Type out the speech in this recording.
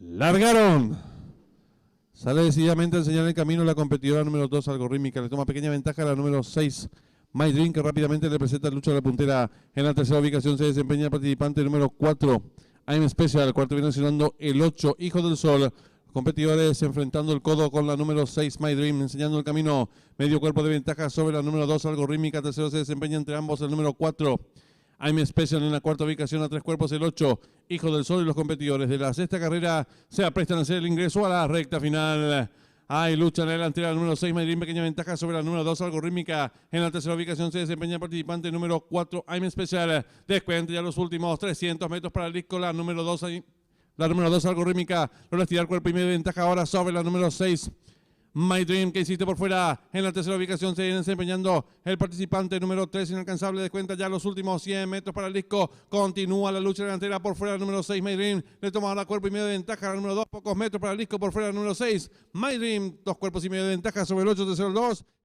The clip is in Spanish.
Largaron. Sale decididamente a enseñar el camino la competidora número 2, Algorítmica. Le toma pequeña ventaja a la número 6, My Dream, que rápidamente le presenta lucha a la puntera. En la tercera ubicación se desempeña el participante número 4, I'm Special. El cuarto viene siendo el 8, Hijo del Sol. Competidores enfrentando el codo con la número 6, My Dream, enseñando el camino. Medio cuerpo de ventaja sobre la número 2, Algorítmica. Tercero se desempeña entre ambos el número 4, I'm Special. En la cuarta ubicación a 3 cuerpos el 8, Hijo del Sol. Y los competidores de la sexta carrera se aprestan a hacer el ingreso a la recta final. Hay lucha en la delantera, la número 6, My Dream, pequeña ventaja sobre la número 2, Algorítmica. En la tercera ubicación se desempeña el participante número 4, I'm Special. Descuenta ya los últimos 300 metros para el disco, la número 2, Algorítmica, logra estirar cuerpo y medio de ventaja ahora sobre la número 6, My Dream, que hiciste por fuera. En la tercera ubicación se viene desempeñando el participante número 3, Inalcanzable. Descuenta ya los últimos 100 metros para el disco. Continúa la lucha delantera por fuera, la número 6, My Dream. Le toma ahora cuerpo y medio de ventaja, la número 2, pocos metros para el disco por fuera, la número 6, My Dream. 2 cuerpos y medio de ventaja sobre el 8, tercero el 2.